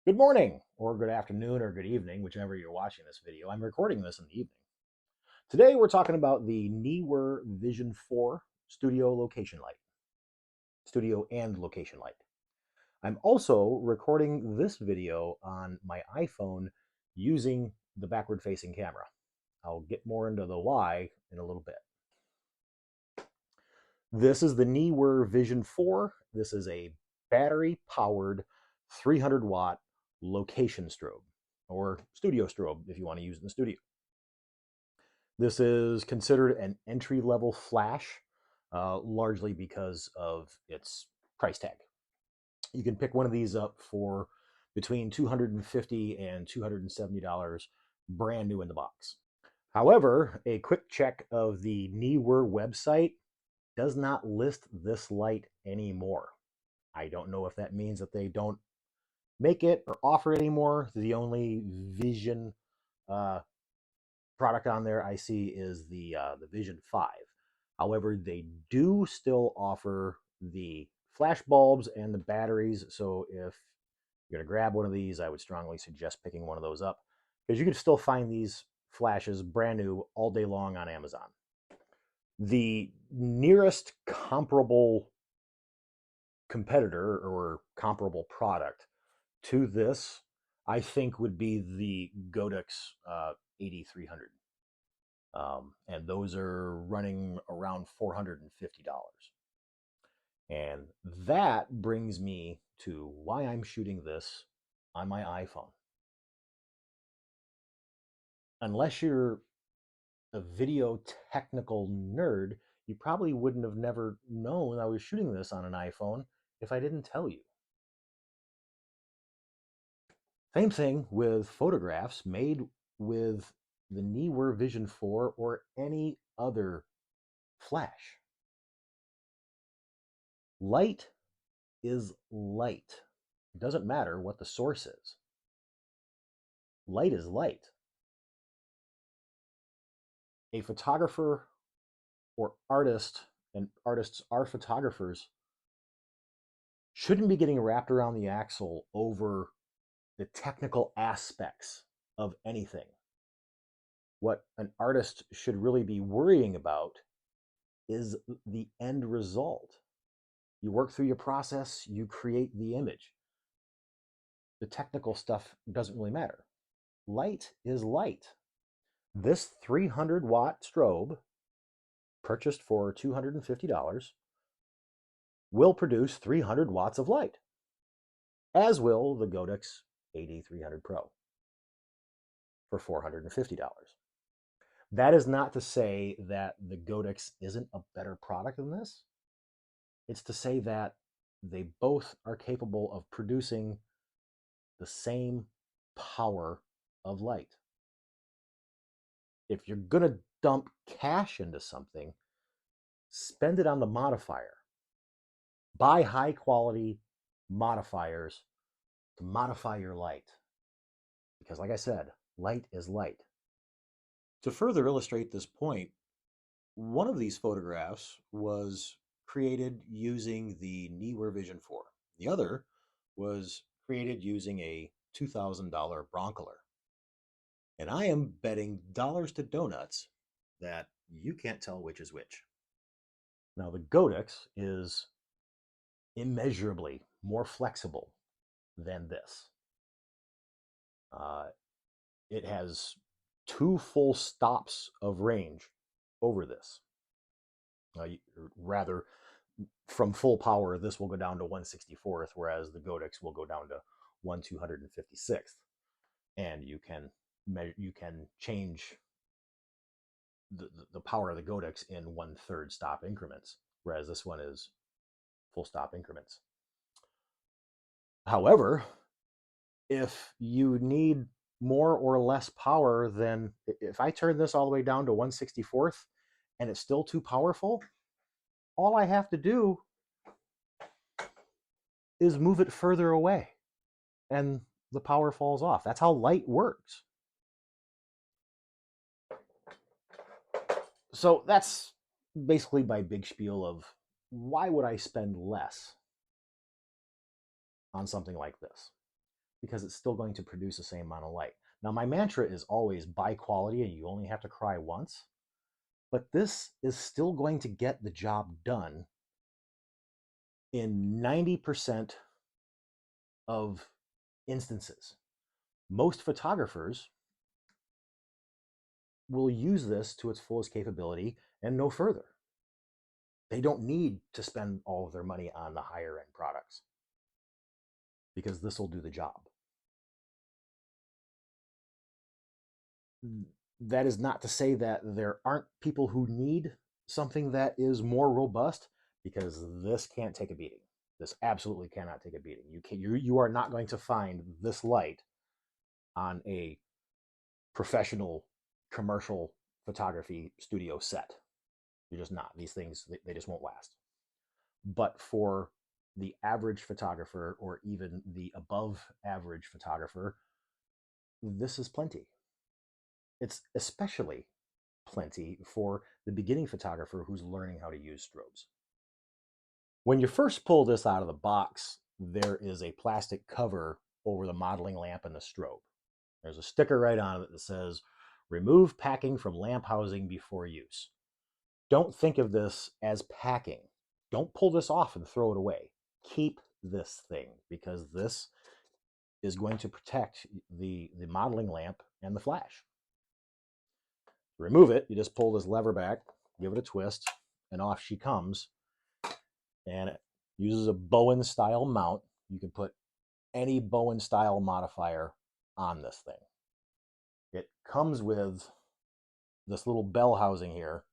Good morning, or good afternoon, or good evening, whichever you're watching this video. I'm recording this in the evening. Today, we're talking about the Neewer Vision 4 Studio Location Light. Studio and Location Light. I'm also recording this video on my iPhone using the backward-facing camera. I'll get more into the why in a little bit. This is the Neewer Vision 4. This is a battery-powered 300-watt location strobe, or studio strobe if you want to use it in the studio. This is considered an entry-level flash, largely because of its price tag. You can pick one of these up for between $250 and $270, brand new in the box. However, a quick check of the Neewer website does not list this light anymore. I don't know if that means that they don't make it or offer it anymore. The only Vision product on there I see is the Vision 5. However, they do still offer the flash bulbs and the batteries. So if you're going to grab one of these, I would strongly suggest picking one of those up, because you can still find these flashes brand new all day long on Amazon. The nearest comparable competitor or comparable product to this, I think, would be the Godox 8300. And those are running around $450. And that brings me to why I'm shooting this on my iPhone. Unless you're a video technical nerd, you probably wouldn't have never known I was shooting this on an iPhone if I didn't tell you. Same thing with photographs made with the Neewer Vision 4 or any other flash. Light is light. It doesn't matter what the source is. Light is light. A photographer or artist, and artists are photographers, shouldn't be getting wrapped around the axle over the technical aspects of anything. What an artist should really be worrying about is the end result. You work through your process, you create the image. The technical stuff doesn't really matter. Light is light. This 300-watt strobe, purchased for $250, will produce 300 watts of light, as will the Godox 8300 Pro for $450. That is not to say that the Godox isn't a better product than this. It's to say that they both are capable of producing the same power of light. If you're going to dump cash into something, spend it on the modifier. Buy high quality modifiers to modify your light. Because like I said, light is light. To further illustrate this point, one of these photographs was created using the Neewer Vision 4. The other was created using a $2,000 Broncolor. And I am betting dollars to donuts that you can't tell which is which. Now, the Godox is immeasurably more flexible than this. It has 2 full stops of range over this. Rather, from full power, this will go down to 1/64th, whereas the Godox will go down to 1/256th. And you can change the power of the Godox in 1/3 stop increments, whereas this one is full stop increments. However, if you need more or less power, then if I turn this all the way down to 1/64th and it's still too powerful, all I have to do is move it further away and the power falls off. That's how light works. So that's basically my big spiel of why would I spend less on something like this. because it's still going to produce the same amount of light. Now, my mantra is always buy quality and you only have to cry once, but this is still going to get the job done in 90% of instances. Most photographers will use this to its fullest capability and no further. They don't need to spend all of their money on the higher end products because this will do the job. That is not to say that there aren't people who need something that is more robust, because this can't take a beating. This absolutely cannot take a beating. You are not going to find this light on a professional commercial photography studio set. You're just not. These things, they just won't last. But for the average photographer, or even the above average photographer, this is plenty. It's especially plenty for the beginning photographer who's learning how to use strobes. When you first pull this out of the box, there is a plastic cover over the modeling lamp and the strobe. There's a sticker right on it that says, "Remove packing from lamp housing before use." Don't think of this as packing. Don't pull this off and throw it away. Keep this thing, because this is going to protect the modeling lamp and the flash. To remove it, you just pull this lever back, give it a twist, and off she comes. And it uses a Bowen style mount. You can put any Bowen style modifier on this thing. It comes with this little bell housing here.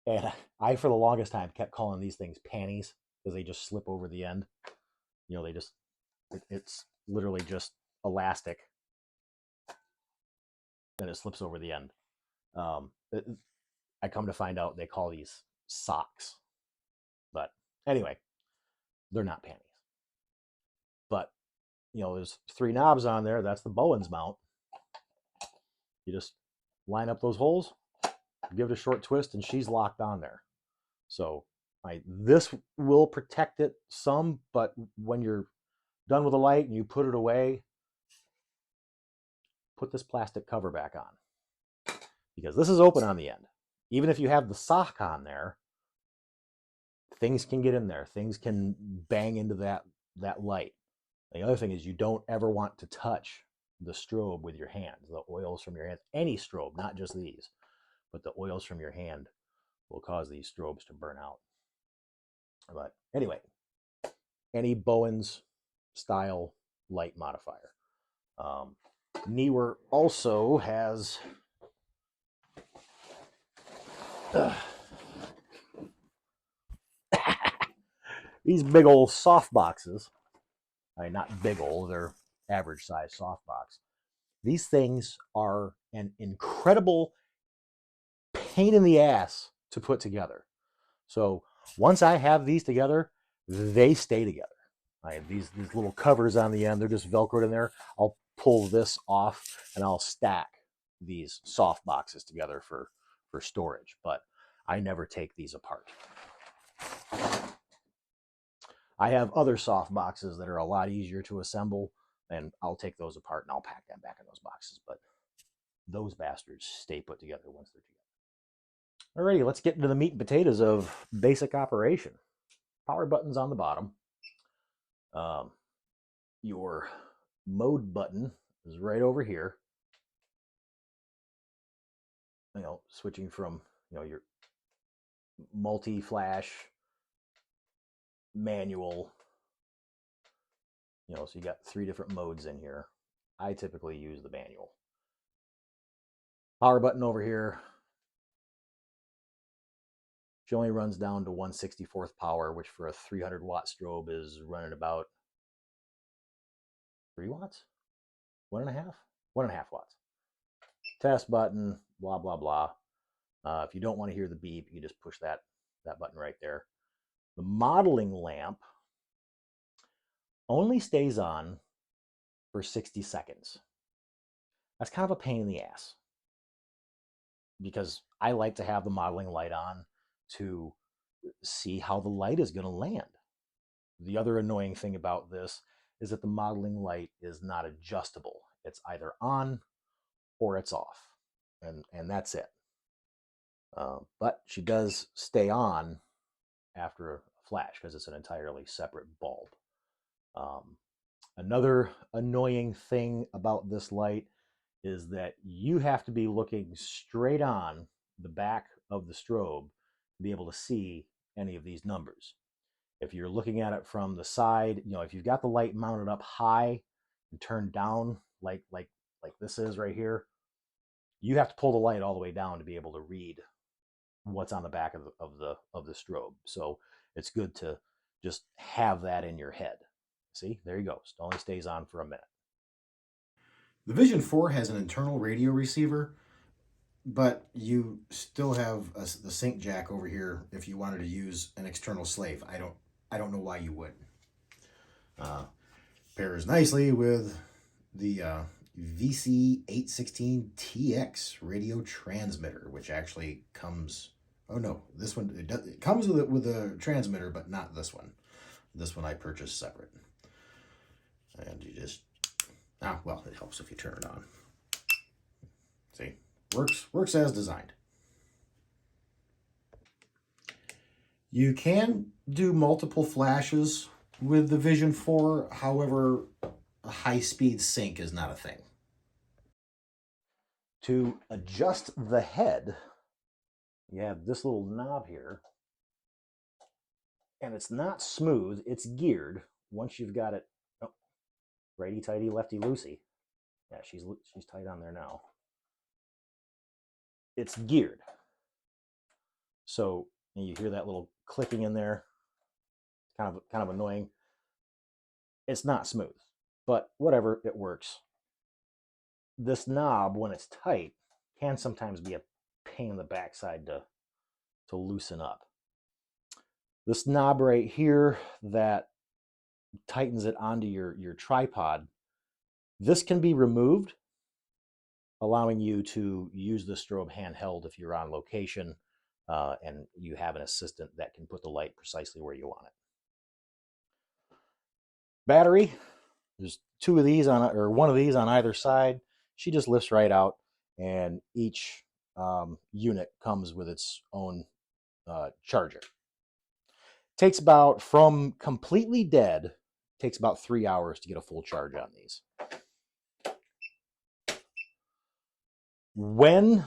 And I, for the longest time, kept calling these things panties because they just slip over the end. They just, it's literally just elastic and it slips over the end. I come to find out they call these socks. But anyway, they're not panties. But, there's 3 knobs on there. That's the Bowen's mount. You just line up those holes, give it a short twist, and she's locked on there. So this will protect it some, but when you're done with the light and you put it away, put this plastic cover back on, because this is open on the end. Even if you have the sock on there, things can get in there. Things can bang into that light. The other thing is, you don't ever want to touch the strobe with your hands. The oils from your hands, any strobe, not just these, but the oils from your hand will cause these strobes to burn out. But anyway, any Bowen's style light modifier. Neewer also has these big old soft boxes. Not big old, they're average size soft box. These things are an incredible pain in the ass to put together. So once I have these together, they stay together. I have these little covers on the end. They're just Velcroed in there. I'll pull this off and I'll stack these soft boxes together for storage. But I never take these apart. I have other soft boxes that are a lot easier to assemble, and I'll take those apart and I'll pack them back in those boxes. But those bastards stay put together once they're together. Alrighty, let's get into the meat and potatoes of basic operation. Power button's on the bottom. Your mode button is right over here. Switching from your multi-flash, manual. So you got 3 different modes in here. I typically use the manual. Power button over here. She only runs down to 1/64th power, which for a 300 watt strobe is running about 3 watts? 1.5? 1.5 watts. Test button, blah, blah, blah. If you don't want to hear the beep, you just push that button right there. The modeling lamp only stays on for 60 seconds. That's kind of a pain in the ass, because I like to have the modeling light on to see how the light is going to land. The other annoying thing about this is that the modeling light is not adjustable. It's either on or it's off, and that's it. But she does stay on after a flash because it's an entirely separate bulb. Um, Another annoying thing about this light is that you have to be looking straight on the back of the strobe to be able to see any of these numbers. If you're looking at it from the side, if you've got the light mounted up high and turned down like this is right here, you have to pull the light all the way down to be able to read what's on the back of the strobe. So it's good to just have that in your head. See, there you go. It only stays on for a minute. The Vision 4 has an internal radio receiver, but you still have the sync jack over here if you wanted to use an external slave. I don't know why you would. Pairs nicely with the VC816TX radio transmitter, which actually comes. Oh no, this one it comes with a transmitter, but not this one. This one I purchased separate. And you just well, it helps if you turn it on. See, works as designed. You can do multiple flashes with the Vision 4. However, a high-speed sync is not a thing. To adjust the head, you have this little knob here, and it's not smooth, it's geared. Once you've got it, righty tighty, lefty loosey. Yeah, she's tight on there now. It's geared. So you hear that little clicking in there, kind of annoying. It's not smooth, but whatever, it works. This knob, when it's tight, can sometimes be a pain in the backside to loosen up. This knob right here that tightens it onto your tripod, this can be removed, allowing you to use the strobe handheld if you're on location and you have an assistant that can put the light precisely where you want it. Battery, there's two of these or one of these on either side. She just lifts right out, and each unit comes with its own charger. Takes about, from completely dead, takes about 3 hours to get a full charge on these. When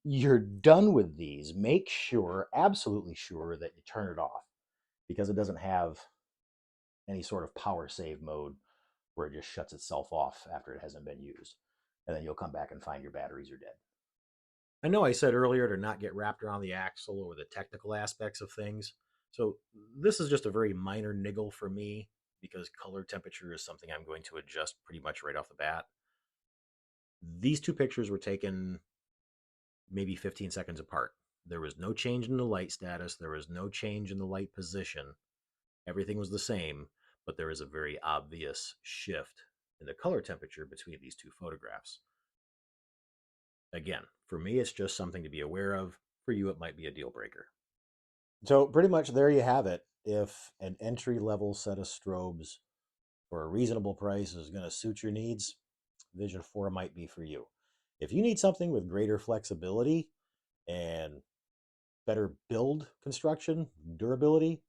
you're done with these, make sure, absolutely sure, that you turn it off, because it doesn't have any sort of power save mode where it just shuts itself off after it hasn't been used. And then you'll come back and find your batteries are dead. I know I said earlier to not get wrapped around the axle or the technical aspects of things. So this is just a very minor niggle for me, because color temperature is something I'm going to adjust pretty much right off the bat. These two pictures were taken maybe 15 seconds apart. There was no change in the light status. There was no change in the light position. Everything was the same, but there is a very obvious shift in the color temperature between these two photographs. Again, for me, it's just something to be aware of. For you, it might be a deal breaker. So pretty much there you have it. If an entry-level set of strobes for a reasonable price is going to suit your needs, Vision 4 might be for you. If you need something with greater flexibility and better build construction, durability,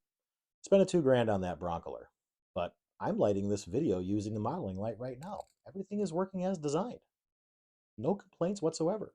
spend $2,000 on that Broncolor. But I'm lighting this video using the modeling light right now. Everything is working as designed. No complaints whatsoever.